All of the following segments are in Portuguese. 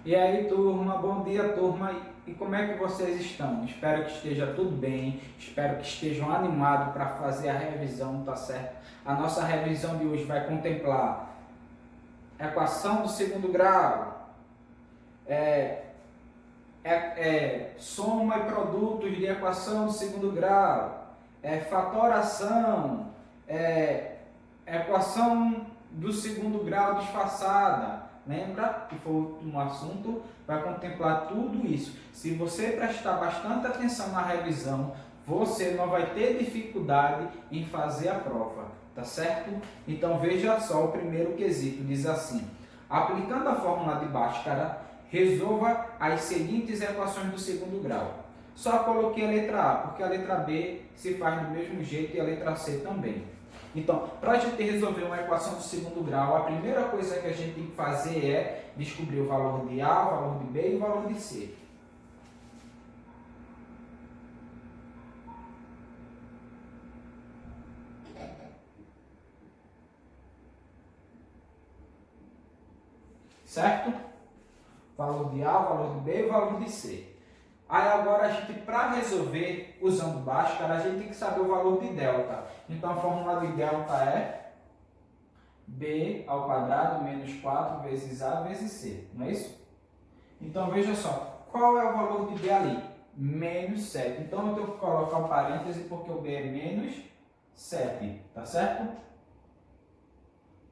E aí, turma, bom dia, turma. E como é que vocês estão? Espero que esteja tudo bem, espero que estejam animados para fazer a revisão, tá certo? A nossa revisão de hoje vai contemplar equação do segundo grau, soma e produtos de equação do segundo grau, fatoração, equação do segundo grau disfarçada. Lembra que foi o último assunto? Vai contemplar tudo isso. Se você prestar bastante atenção na revisão, você não vai ter dificuldade em fazer a prova, tá certo? Então veja só o primeiro quesito, diz assim: aplicando a fórmula de Bhaskara, resolva as seguintes equações do segundo grau. Só coloquei a letra A, porque a letra B se faz do mesmo jeito e a letra C também. Então, para a gente resolver uma equação do segundo grau, a primeira coisa que a gente tem que fazer é descobrir o valor de A, o valor de B e o valor de C. Certo? Valor de A, valor de B e valor de C. Aí agora a gente, para resolver usando Bhaskara, a gente tem que saber o valor de delta. Então a fórmula de delta é B ao quadrado menos 4 vezes A vezes C, não é isso? Então veja só, qual é o valor de B ali? Menos 7. Então eu tenho que colocar um parêntese porque o B é menos 7, tá certo?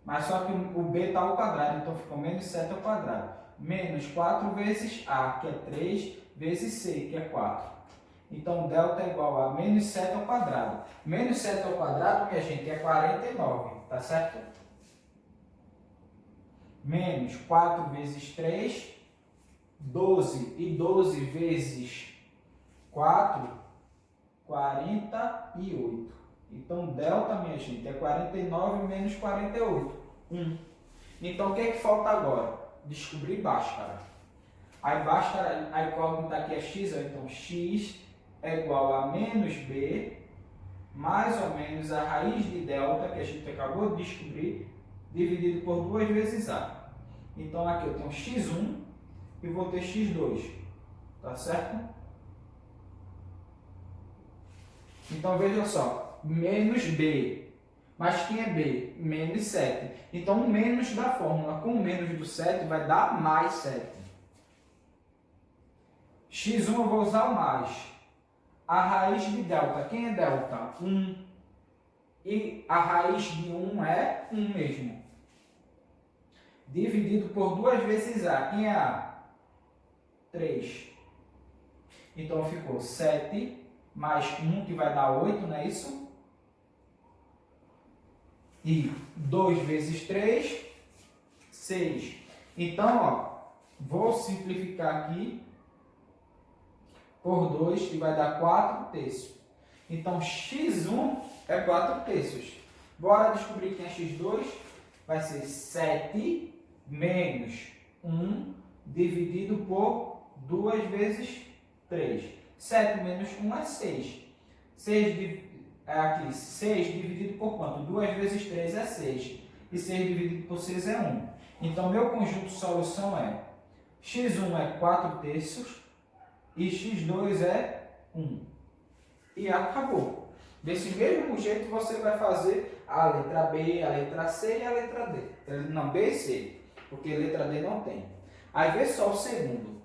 Mas só que o B está ao quadrado, então ficou menos 7 ao quadrado. Menos 4 vezes A, que é 3, vezes C, que é 4. Então, delta é igual a menos 7 ao quadrado. Menos 7 ao quadrado, minha gente, é 49, tá certo? Menos 4 vezes 3, 12. E 12 vezes 4, 48. Então, delta, minha gente, é 49 menos 48, 1. Então, o que é que falta agora? Descobrir Bhaskara. Aí Bhaskara, a incógnita aqui é x, então x é igual a menos b, mais ou menos a raiz de delta, que a gente acabou de descobrir, dividido por 2 vezes a. Então aqui eu tenho x1 e vou ter x2, tá certo? Então veja só, menos b, mas quem é b? Menos 7. Então o menos da fórmula com o menos do 7 vai dar mais 7. x1 eu vou usar o mais. A raiz de delta, quem é delta? 1. E a raiz de 1 é 1 mesmo. Dividido por 2 vezes a. Quem é a? 3. Então ficou 7 mais 1, que vai dar 8, não é isso? E 2 vezes 3, 6. Então, ó, vou simplificar aqui por 2, que vai dar 4 terços. Então, x1 é 4 terços. Bora descobrir quem é x2? Vai ser 7 menos 1 dividido por 2 vezes 3. 7 menos 1 é 6. 6 dividido por quanto? 2 vezes 3 é 6. E 6 dividido por 6 é 1. Então, meu conjunto de solução é x1 é 4 terços e x2 é 1. E acabou. Desse mesmo jeito você vai fazer a letra B, a letra C e a letra D. Não, B e C, porque a letra D não tem. Aí vê só o segundo.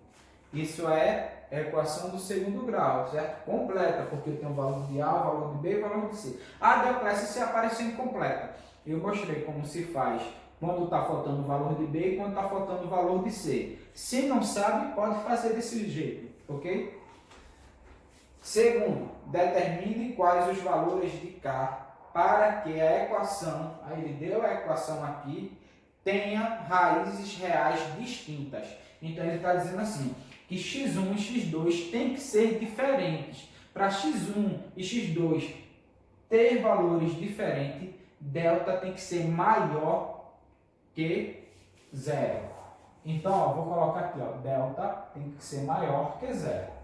Isso é a equação do segundo grau, certo? Completa, porque eu tenho o valor de A, o valor de B e o valor de C. A Deocléssia se apareceu incompleta. Eu mostrei como se faz quando está faltando o valor de B e quando está faltando o valor de C. Se não sabe, pode fazer desse jeito, ok? Segundo, determine quais os valores de K para que a equação, aí ele deu a equação aqui, tenha raízes reais distintas. Então ele está dizendo assim, que x1 e x2 têm que ser diferentes. Para x1 e x2 ter valores diferentes, delta tem que ser maior que 0. Então, ó, vou colocar aqui, ó, delta tem que ser maior que 0.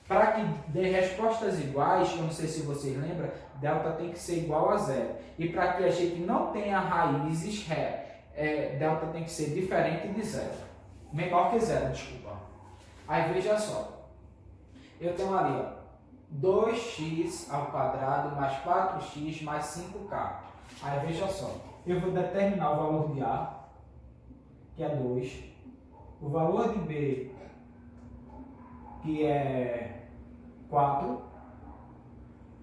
Para que dê respostas iguais, eu não sei se vocês lembram, delta tem que ser igual a 0. E para que a gente não tenha raízes, delta tem que ser diferente de 0. menor que zero, desculpa. Aí veja só, eu tenho ali, ó, 2x ao quadrado mais 4x mais 5k. Aí veja só, eu vou determinar o valor de A, que é 2, o valor de B, que é 4,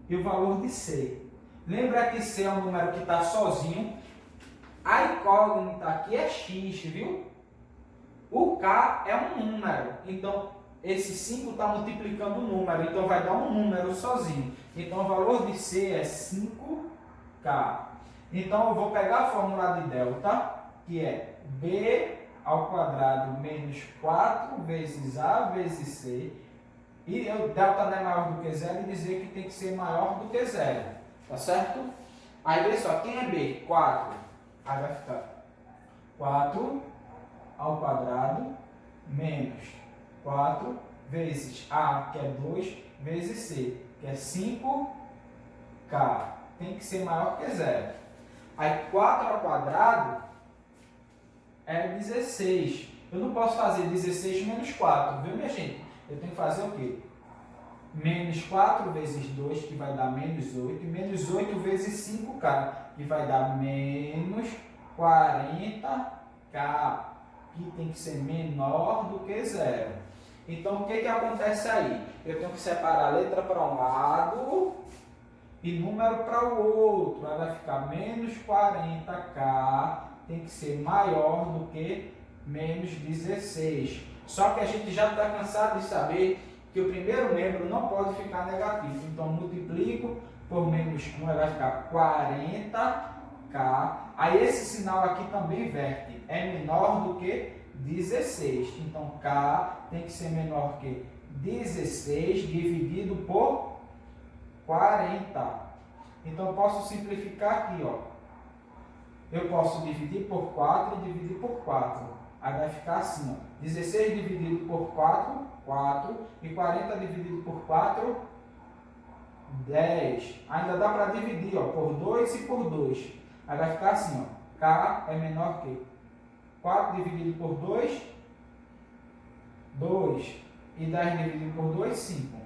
e o valor de C. Lembra que C é um número que está sozinho? A incógnita aqui é x, viu? O K é um número, então esse 5 está multiplicando o número, então vai dar um número sozinho. Então o valor de C é 5K. Então eu vou pegar a fórmula de delta, que é B ao quadrado menos 4 vezes A vezes C. E delta não é maior do que zero e dizer que tem que ser maior do que zero. Tá certo? Aí vê só, quem é B? 4. Aí vai ficar 4 ao quadrado menos 4 vezes A, que é 2, vezes C, que é 5K. Tem que ser maior que zero. Aí 4 ao quadrado é 16. Eu não posso fazer 16 menos 4, viu, minha gente? Eu tenho que fazer o quê? Menos 4 vezes 2, que vai dar menos 8. E menos 8 vezes 5K, que vai dar menos 40K, que tem que ser menor do que zero. Então, o que acontece aí? Eu tenho que separar a letra para um lado e número para o outro. Aí vai ficar menos 40K, tem que ser maior do que menos 16. Só que a gente já está cansado de saber que o primeiro membro não pode ficar negativo. Então, multiplico por menos 1, vai ficar 40K. Aí esse sinal aqui também inverte. É menor do que 16. Então, K tem que ser menor que 16 dividido por 40. Então, eu posso simplificar aqui, ó. Eu posso dividir por 4 e dividir por 4. Aí vai ficar assim, ó. 16 dividido por 4, 4. E 40 dividido por 4, 10. Ainda dá para dividir, ó, por 2 e por 2. Aí vai ficar assim, ó. K é menor que 4 dividido por 2, 2. E 10 dividido por 2, 5.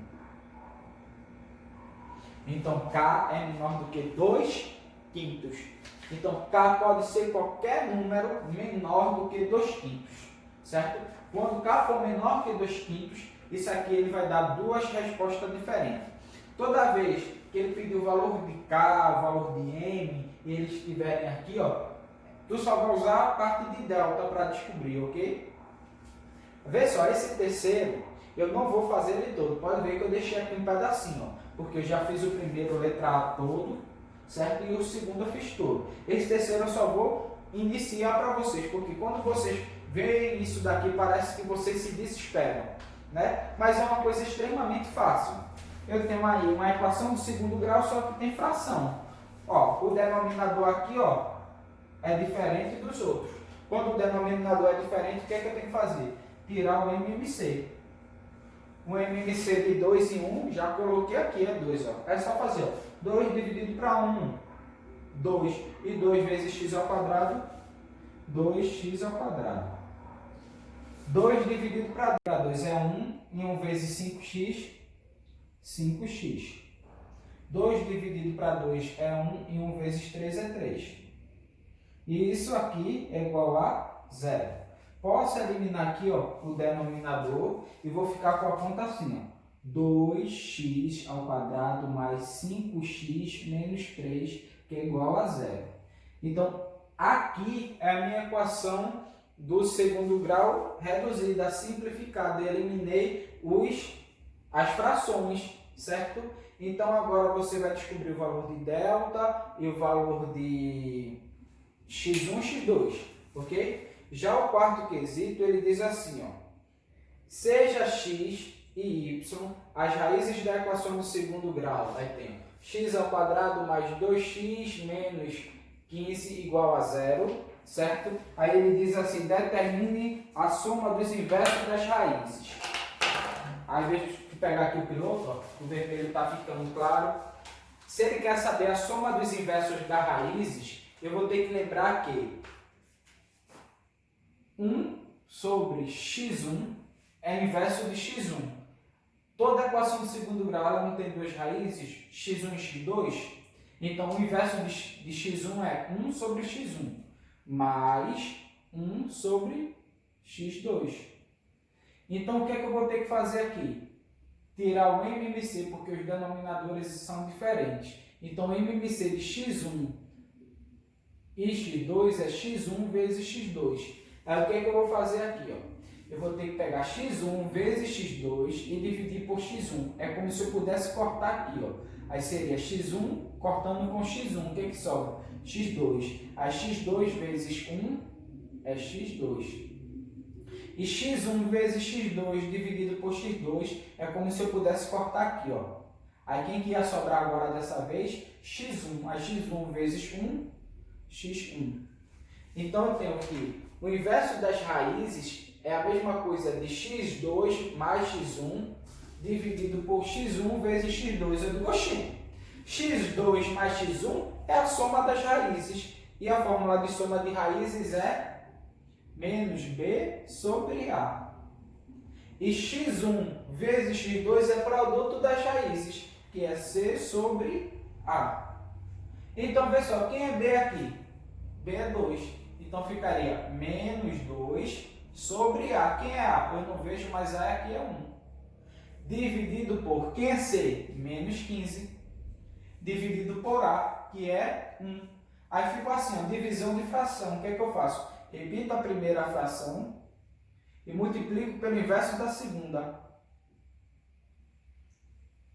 Então, K é menor do que 2 quintos. Então, K pode ser qualquer número menor do que 2 quintos, certo? Quando K for menor que 2 quintos, isso aqui ele vai dar duas respostas diferentes. Toda vez que ele pedir o valor de K, o valor de M, e eles estiverem aqui, ó, tu só vai usar a parte de delta para descobrir, ok? Vê só, esse terceiro, eu não vou fazer ele todo. Pode ver que eu deixei aqui um pedacinho, ó, porque eu já fiz o primeiro letra A todo, certo? E o segundo eu fiz todo. Esse terceiro eu só vou iniciar para vocês, porque quando vocês veem isso daqui, parece que vocês se desesperam, né? Mas é uma coisa extremamente fácil. Eu tenho aí uma equação do segundo grau, só que tem fração. Ó, o denominador aqui, ó, é diferente dos outros. Quando o denominador é diferente, o que é que eu tenho que fazer? Tirar o MMC. O MMC de 2 em 1, já coloquei aqui, é 2. Ó. É só fazer, ó, 2 dividido para 1, 2. E 2 vezes x ao quadrado, 2x ao quadrado. 2 dividido para 2 é 1, e 1 vezes 5x, 5x. 2 dividido para 2 é 1, e 1 vezes 3 é 3. E isso aqui é igual a 0. Posso eliminar aqui, ó, o denominador e vou ficar com a conta assim, ó. 2x ao quadrado mais 5x menos 3, que é igual a 0. Então, aqui é a minha equação do segundo grau reduzida, simplificada. Eu eliminei as frações, certo? Então, agora você vai descobrir o valor de delta e o valor de x1, x2, ok? Já o quarto quesito, ele diz assim, ó. Seja x e y as raízes da equação do segundo grau. Aí tem x ao quadrado mais 2x menos 15 igual a 0, certo? Aí ele diz assim, determine a soma dos inversos das raízes. Aí deixa eu pegar aqui o piloto, ó, o vermelho está ficando claro. Se ele quer saber a soma dos inversos das raízes, eu vou ter que lembrar que 1 sobre x1 é inverso de x1. Toda equação de segundo grau ela não tem duas raízes, x1 e x2. Então, o inverso de x1 é 1 sobre x1 mais 1 sobre x2. Então, o que é que eu vou ter que fazer aqui? Tirar o MMC, porque os denominadores são diferentes. Então, o MMC de x1 e x2 é x1 vezes x2. Aí, o que é que eu vou fazer aqui? Ó? Eu vou ter que pegar x1 vezes x2 e dividir por x1. É como se eu pudesse cortar aqui. Ó. Aí seria x1 cortando com x1. O que é que sobra? x2. Aí x2 vezes 1 é x2. E x1 vezes x2 dividido por x2 é como se eu pudesse cortar aqui, ó. Aí quem que ia sobrar agora dessa vez? x1. Aí x1 vezes 1, x1. Então eu tenho que o inverso das raízes é a mesma coisa de x2 mais x1 dividido por x1 vezes x2. Eu digo, oxi, x2 mais x1 é a soma das raízes. E a fórmula de soma de raízes é menos b sobre a. E x1 vezes x2 é produto das raízes, que é c sobre a. Então, pessoal, quem é b aqui? b é 2. Então, ficaria menos 2 sobre a. Quem é a? Eu não vejo, mas a aqui é 1. Dividido por, quem é c? Menos 15. Dividido por a, que é 1. Aí ficou assim, ó, divisão de fração. O que é que eu faço? Repito a primeira fração e multiplico pelo inverso da segunda.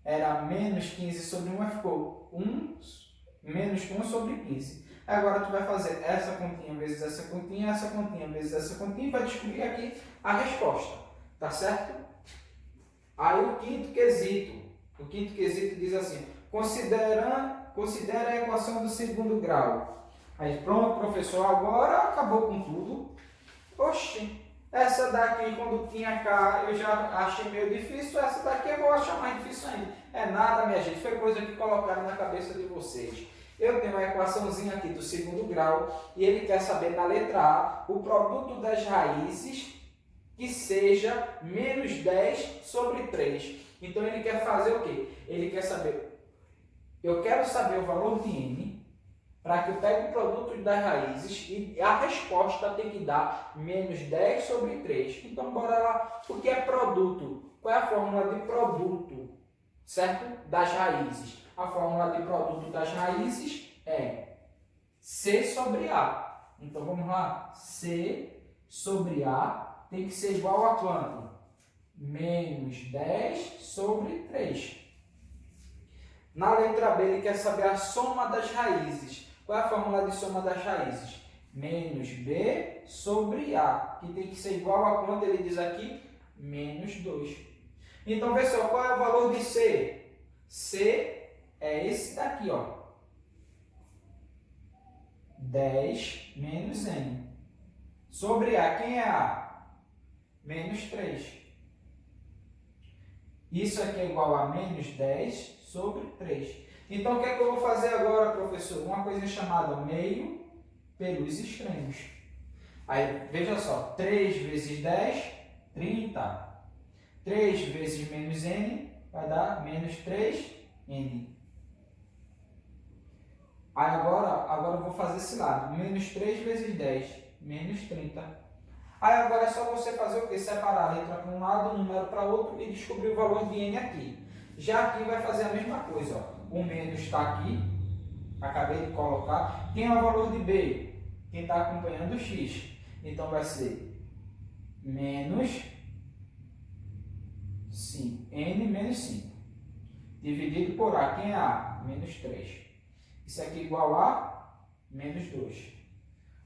Era menos 15 sobre 1, ficou 1, menos 1 sobre 15. Agora tu vai fazer essa continha vezes essa continha vezes essa continha e vai descobrir aqui a resposta. Tá certo? Aí o quinto quesito diz assim, considera a equação do segundo grau. Aí pronto, professor, agora acabou com tudo. Oxi, essa daqui quando tinha cá eu já achei meio difícil, essa daqui eu vou achar mais difícil ainda. É nada, minha gente, foi coisa que colocaram na cabeça de vocês. Eu tenho uma equaçãozinha aqui do segundo grau e ele quer saber na letra A o produto das raízes que seja menos 10 sobre 3. Então ele quer fazer o quê? Ele quer saber, eu quero saber o valor de n para que eu pegue o produto das raízes e a resposta tem que dar menos 10 sobre 3. Então bora lá, o que é produto? Qual é a fórmula de produto? Certo? Das raízes. A fórmula de produto das raízes é C sobre A. Então vamos lá. C sobre A tem que ser igual a quanto? Menos 10 sobre 3. Na letra B ele quer saber a soma das raízes. Qual é a fórmula de soma das raízes? Menos B sobre A, que tem que ser igual a quanto ele diz aqui? Menos 2. Então, pessoal, qual é o valor de C? C é esse daqui, ó. 10 menos N. Sobre A, quem é A? Menos 3. Isso aqui é igual a menos 10 sobre 3. Então, o que é que eu vou fazer agora, professor? Uma coisa chamada meio pelos extremos. Aí, veja só, 3 vezes 10, 30. 3 vezes menos n vai dar menos 3n. Aí, agora eu vou fazer esse lado. Menos 3 vezes 10, menos 30. Aí, agora é só você fazer o quê? Separar a letra para um lado, o número para outro e descobrir o valor de n aqui. Já aqui vai fazer a mesma coisa, ó. O menos está aqui, acabei de colocar. Quem é o valor de B? Quem está acompanhando o x. Então vai ser menos 5, n menos 5. Dividido por A. Quem é A? Menos 3. Isso aqui é igual a menos 2.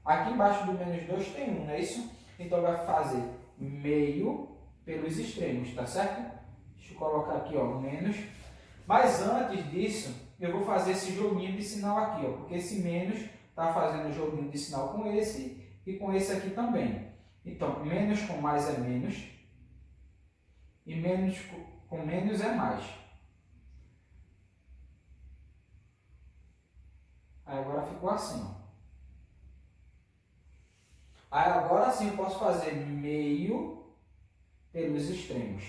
Aqui embaixo do menos 2 tem 1, não é isso? Então vai fazer meio pelos extremos, tá certo? Deixa eu colocar aqui, ó, menos. Mas antes disso, eu vou fazer esse joguinho de sinal aqui, ó, porque esse menos está fazendo o joguinho de sinal com esse e com esse aqui também. Então, menos com mais é menos e menos com menos é mais. Aí agora ficou assim, ó. Aí agora sim eu posso fazer meio pelos extremos.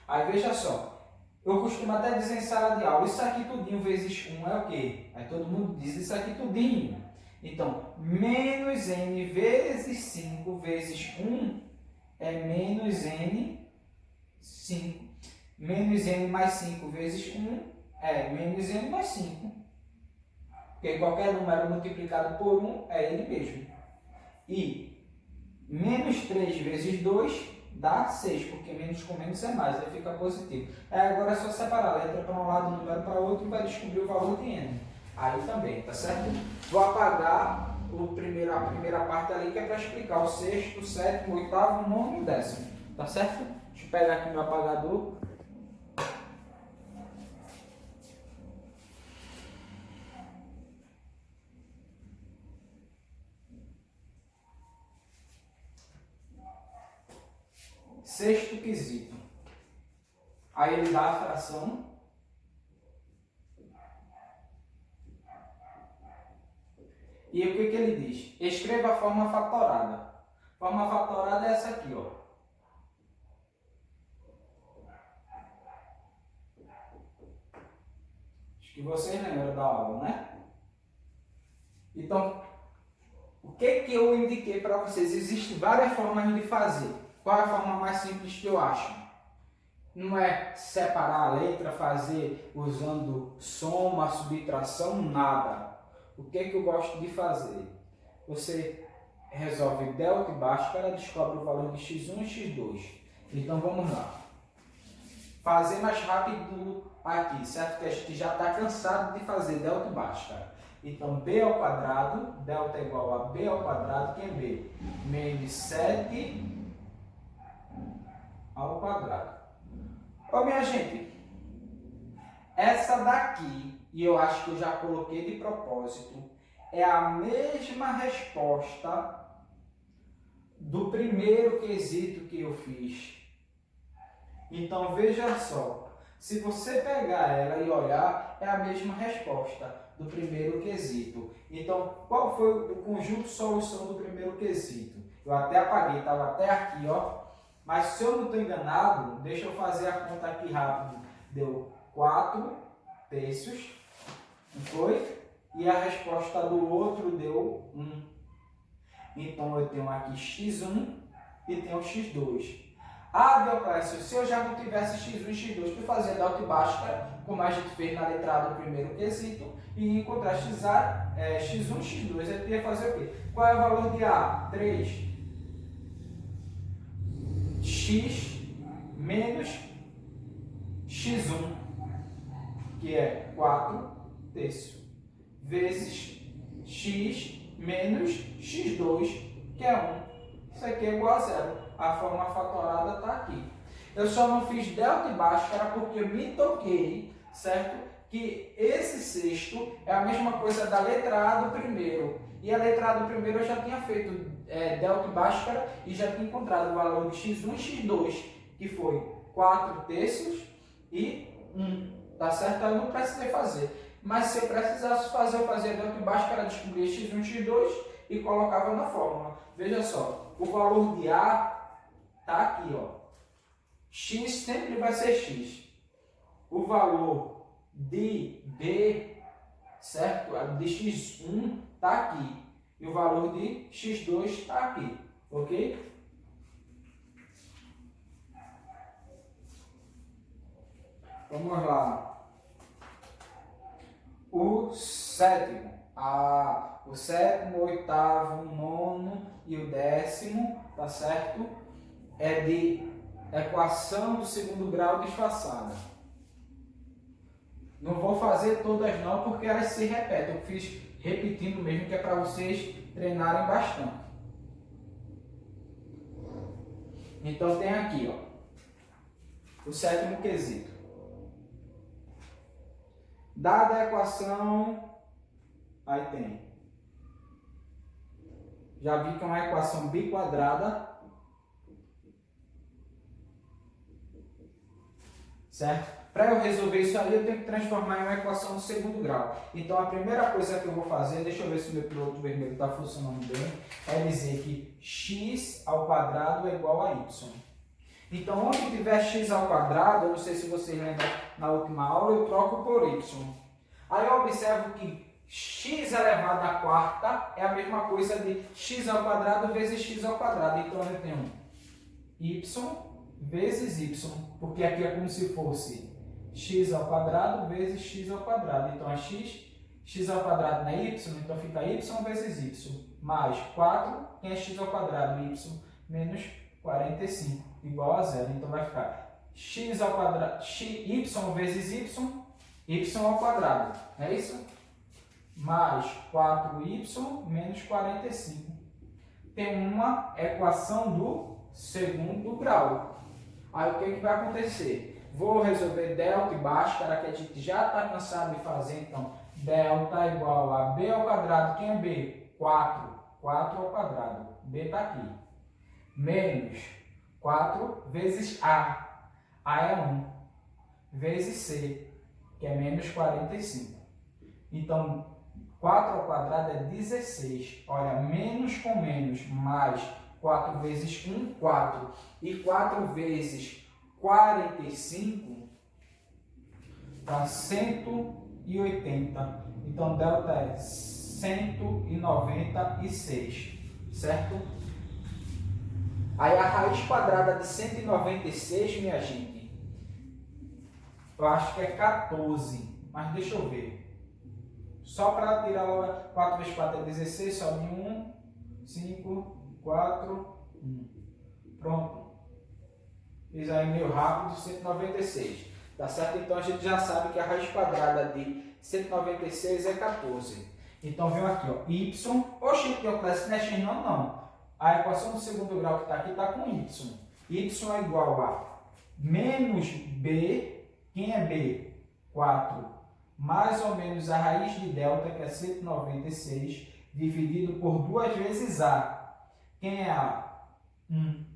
Aí veja só, eu costumo até dizer em sala de aula, isso aqui tudinho vezes 1 é o quê? Aí todo mundo diz isso aqui tudinho. Então, menos n vezes 5 vezes 1 é menos n, 5. Menos n mais 5 vezes 1 é menos n mais 5. Porque qualquer número multiplicado por 1 é ele mesmo. E menos 3 vezes 2 dá 6, porque menos com menos é mais, aí fica positivo. Agora é só separar a letra para um lado, o número para o outro e vai descobrir o valor de n. Aí também, tá certo? Vou apagar a primeira parte ali que é para explicar o sexto, o sétimo, o oitavo, o nono e o décimo. Tá certo? Deixa eu pegar aqui meu apagador. Sexto quesito. Aí ele dá a fração. E o que ele diz? Escreva a forma fatorada. A forma fatorada é essa aqui, ó. Acho que vocês lembram da aula, né? Então, o que eu indiquei para vocês? Existem várias formas de fazer. Qual é a forma mais simples que eu acho? Não é separar a letra, fazer usando soma, subtração, nada. O que eu gosto de fazer? Você resolve delta e bhaskara, descobre o valor de x1 e x2. Então vamos lá. Fazer mais rápido aqui, certo? Que a gente já está cansado de fazer delta e bhaskara. Então b ao quadrado, delta é igual a b ao quadrado, que é b? Menos 7 ao quadrado. Ô minha gente, essa daqui, e eu acho que eu já coloquei de propósito, é a mesma resposta do primeiro quesito que eu fiz. Então veja só, se você pegar ela e olhar, é a mesma resposta do primeiro quesito. Então, qual foi o conjunto de solução do primeiro quesito? Eu até apaguei, estava até aqui, ó. Mas se eu não estou enganado, deixa eu fazer a conta aqui rápido. Deu 4 terços, não foi? E a resposta do outro deu 1. Então eu tenho aqui x1 e tenho x2. Ah, Deoclésio, se eu já não tivesse x1 e x2, tu fazia delta e bhaskara, como a gente fez na letra A do primeiro quesito, e encontrar x1 e x2. Aí tu ia fazer o quê? Qual é o valor de A? 3. X menos x1, que é 4 terços, vezes x menos x2, que é 1. Isso aqui é igual a zero. A forma fatorada está aqui. Eu só não fiz delta e bhaskara porque eu me toquei, certo? Que esse sexto é a mesma coisa da letra A do primeiro. E a letra A do primeiro eu já tinha feito delta e bhaskara e já tinha encontrado o valor de x1 e x2, que foi 4 terços e 1. Tá certo? Eu não precisei fazer. Mas se eu precisasse fazer, eu fazia delta e bhaskara, descobria x1 e x2 e colocava na fórmula. Veja só, o valor de A está aqui, ó. X sempre vai ser x. O valor de B, certo? De x1 está aqui. E o valor de x2 está aqui. Ok? Vamos lá. O sétimo. O sétimo, o oitavo, o nono e o décimo, tá certo? É de equação do segundo grau disfarçada. Não vou fazer todas não, porque elas se repetem. Eu fiz repetindo mesmo, que é para vocês treinarem bastante. Então tem aqui, ó, o sétimo quesito. Dada a equação, aí tem. Já vi que é uma equação biquadrada. certo? Para eu resolver isso aí, eu tenho que transformar em uma equação do segundo grau. Então, a primeira coisa que eu vou fazer, deixa eu ver se o meu piloto vermelho está funcionando bem, é dizer que x ao quadrado é igual a y. Então, onde tiver x ao quadrado, eu não sei se vocês lembram na última aula, eu troco por y. Aí eu observo que x elevado à quarta é a mesma coisa de x ao quadrado vezes x ao quadrado. Então, eu tenho y vezes y, porque aqui é como se fosse x ao quadrado vezes x ao quadrado. Então, é x ao quadrado não é y, então fica y vezes y, mais 4, que é x ao quadrado, y, menos 45, igual a zero. Então, vai ficar x ao quadrado, y vezes y ao quadrado, não é isso? Mais 4y menos 45. Tem uma equação do segundo grau. Aí, o que vai acontecer? Vou resolver delta e Bhaskara, que a gente já está cansado de fazer. Então, delta é igual a b ao quadrado. Quem é b? 4. 4 ao quadrado. B está aqui. Menos 4 vezes a. A é 1. Vezes c, que é menos 45. Então, 4 ao quadrado é 16. Olha, menos com menos, mais 4 vezes 1, 4. E 4 vezes 45 dá 180. Então, delta é 196, certo? Aí, a raiz quadrada de 196, minha gente, eu acho que é 14, mas deixa eu ver. Só para tirar logo, 4 vezes 4 é 16, sobe 1, 5, 4, 1. Pronto. Fiz aí meio rápido, 196. Tá certo? Então a gente já sabe que a raiz quadrada de 196 é 14. Então vem aqui, ó, y. Oxi, que eu classe não é x não. A equação do segundo grau que está aqui está com y. Y é igual a menos b. Quem é b? 4. Mais ou menos a raiz de delta, que é 196, dividido por 2 vezes a. Quem é a? 1.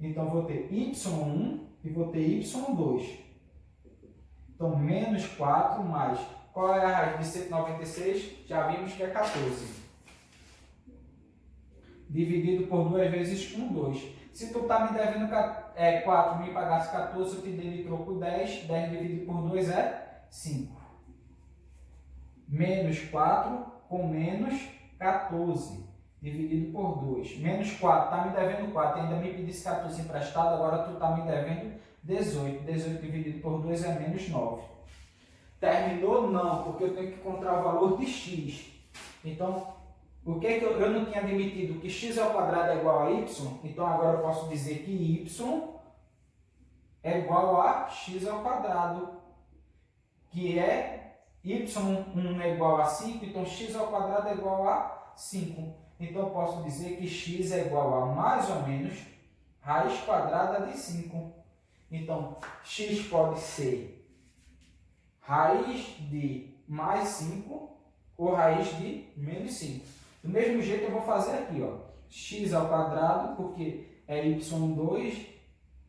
Então, vou ter y1 e vou ter y2. Então, menos 4 mais... Qual é a raiz de 196? Já vimos que é 14. Dividido por 2 vezes 1, 2. Se tu está me devendo 4, me pagasse 14, eu te dei de troco 10. 10 dividido por 2 é 5. Menos 4 com menos 14. Dividido por 2. Menos 4. Está me devendo 4. Ainda me pedisse 14 emprestado. Agora tu está me devendo 18. 18 dividido por 2 é menos 9. Terminou? Não, porque eu tenho que encontrar o valor de x. Então, o que eu não tinha admitido que x ao quadrado é igual a y, então agora eu posso dizer que y é igual a x ao quadrado, que é y1 é igual a 5, então x ao quadrado é igual a 5. Então eu posso dizer que x é igual a mais ou menos raiz quadrada de 5. Então, x pode ser raiz de mais 5 ou raiz de menos 5. Do mesmo jeito eu vou fazer aqui, ó, x ao quadrado, porque é y2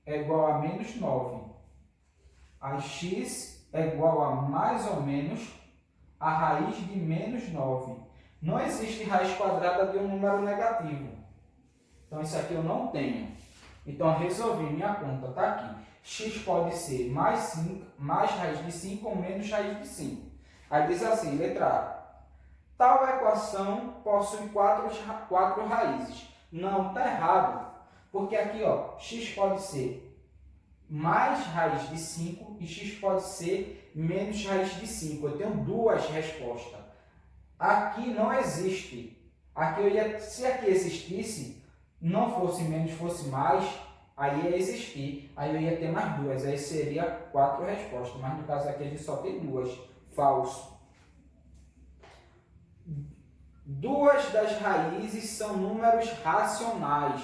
é igual a menos 9. Aí x é igual a mais ou menos a raiz de menos 9. Não existe raiz quadrada de um número negativo. Então isso aqui eu não tenho. Então eu resolvi, minha conta está aqui. X pode ser mais 5, mais raiz de 5 ou menos raiz de 5. Aí diz assim, letra A. Tal equação possui 4 raízes. Não, está errado. Porque aqui, ó, x pode ser mais raiz de 5 e x pode ser menos raiz de 5. Eu tenho duas respostas. Aqui não existe. Aqui se aqui existisse, não fosse menos, fosse mais, aí ia existir. Aí eu ia ter mais duas. Aí seria 4 respostas. Mas no caso aqui a gente só tem duas. Falso. Duas das raízes são números racionais.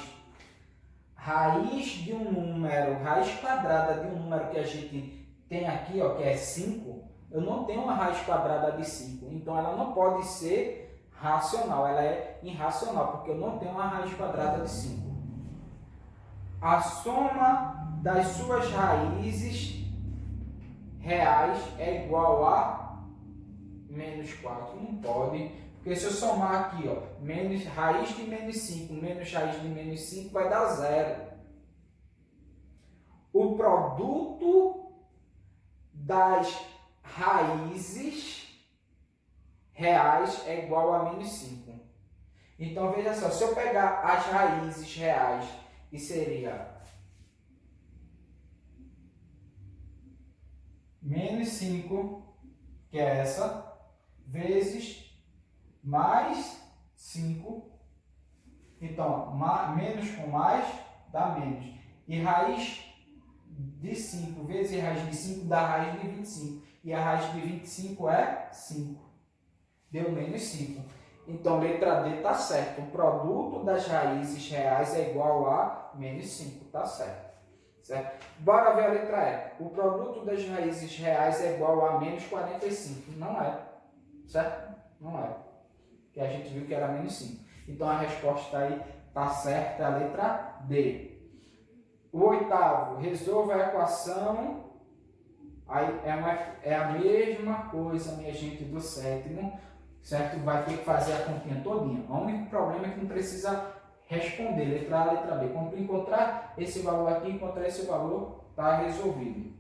Raiz de um número, raiz quadrada de um número que a gente tem aqui, ó, que é 5, eu não tenho uma raiz quadrada de 5. Então ela não pode ser racional, ela é irracional, porque eu não tenho uma raiz quadrada de 5. a soma das suas raízes reais é igual a menos 4. Não pode, porque se eu somar aqui, ó, raiz de menos 5 menos raiz de menos 5 vai dar 0. O produto das raízes reais é igual a menos 5. Então, veja só, se eu pegar as raízes reais, que seria menos 5, que é essa, vezes mais 5. Então, menos com mais dá menos. E raiz de 5 vezes raiz de 5 dá raiz de 25. E a raiz de 25 é 5. Deu menos 5. Então, letra D está certo. O produto das raízes reais é igual a menos 5. Está certo. Certo? Bora ver a letra E. O produto das raízes reais é igual a menos 45. Não é. Certo? Não é. Que a gente viu que era menos 5. Então, a resposta aí está certa, é a letra D. O oitavo, resolva a equação. Aí é a mesma coisa, minha gente, do sétimo. Certo? Vai ter que fazer a continha todinha. O único problema é que não precisa responder. Letra A, letra B. Quando encontrar esse valor aqui, encontrar esse valor, está resolvido.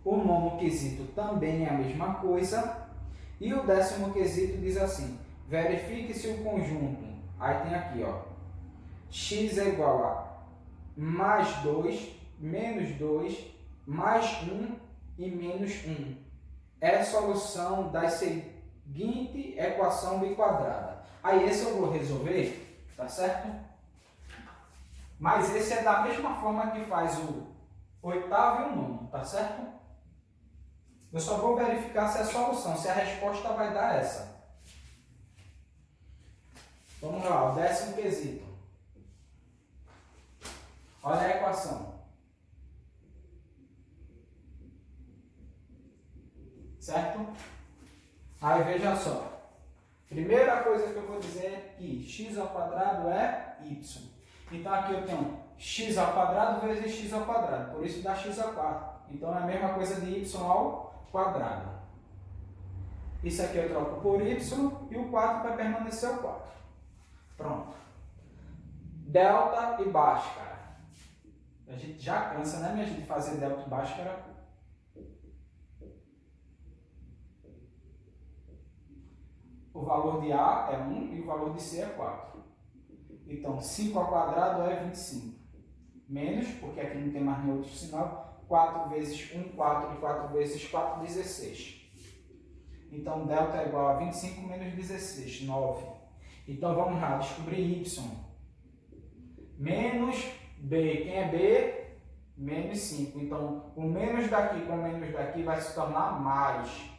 O nono quesito também é a mesma coisa. E o 10º quesito diz assim: verifique se o conjunto, aí tem aqui, ó, x é igual a mais 2, menos 2, mais 1 e menos 1. É a solução da seguinte equação biquadrada. Aí esse eu vou resolver, tá certo? Mas esse é da mesma forma que faz o oitavo e o nono, tá certo? Eu só vou verificar se é a solução, se a resposta vai dar essa. Vamos lá, o 10º quesito. Olha a equação. Certo? Aí veja só. Primeira coisa que eu vou dizer é que x ao quadrado é y. Então aqui eu tenho x ao quadrado vezes x ao quadrado. Por isso dá x a 4. Então é a mesma coisa de y ao quadrado. Isso aqui eu troco por y e o 4 vai permanecer o 4. Pronto. Delta e Bhaskara. A gente já cansa, né, minha gente, fazer delta e Bhaskara. O valor de A é 1 e o valor de C é 4. Então, 5 ao quadrado é 25. Menos, porque aqui não tem mais nenhum outro sinal, 4 vezes 1, 4, e 4 vezes 4, 16. Então, delta é igual a 25 menos 16, 9. Então, vamos lá, descobrir y. Menos b. Quem é b? Menos 5. Então, o menos daqui com o menos daqui vai se tornar mais.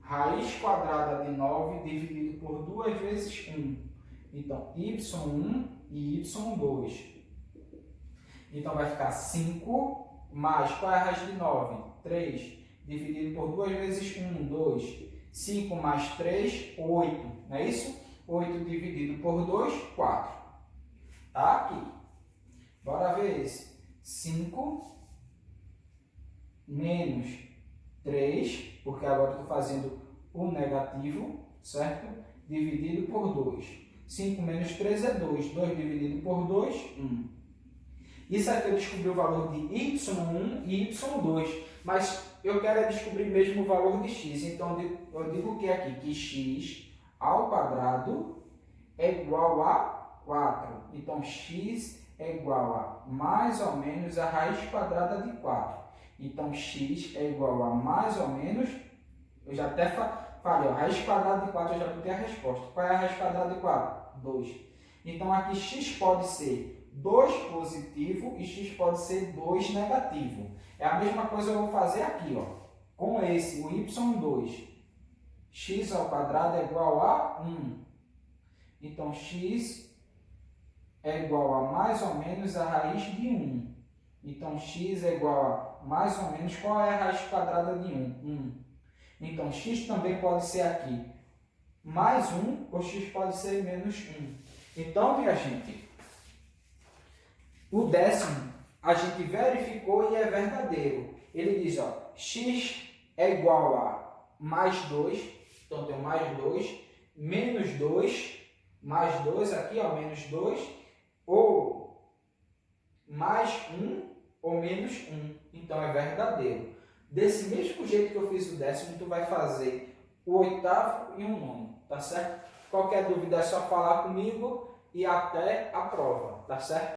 Raiz quadrada de 9 dividido por 2 vezes 1. Então, y1 e y2. Então, vai ficar 5 mais, qual é a raiz de 9? 3. Dividido por 2 vezes 1, 2. 5 mais 3, 8. Não é isso? 8 dividido por 2, 4. Tá aqui. Bora ver esse. 5 menos 3, porque agora estou fazendo o negativo, certo? Dividido por 2. 5 menos 3 é 2. 2 dividido por 2, 1. Isso aqui eu descobri o valor de y1 e y2, mas eu quero descobrir mesmo o valor de x. Então, eu digo que aqui, que x ao quadrado é igual a 4. Então, x é igual a mais ou menos a raiz quadrada de 4. Então, x é igual a mais ou menos, eu já até falei, ó, raiz quadrada de 4, eu já botei a resposta. Qual é a raiz quadrada de 4? 2. Então, aqui x pode ser 2 positivo e x pode ser 2 negativo. É a mesma coisa que eu vou fazer aqui, ó, com esse, o y2. X ao quadrado é igual a 1. Então, x é igual a mais ou menos a raiz de 1. Então, x é igual a mais ou menos, qual é a raiz quadrada de 1? 1. Então, x também pode ser aqui mais 1 ou x pode ser menos 1. Então, minha gente, O décimo, a gente verificou e é verdadeiro. Ele diz, ó, x é igual a mais 2, então tem mais 2, menos 2, mais 2 aqui, ó, menos 2, ou mais 1 ou menos 1. Então é verdadeiro. Desse mesmo jeito que eu fiz o décimo, tu vai fazer o oitavo e o nono, tá certo? Qualquer dúvida é só falar comigo e até a prova, tá certo?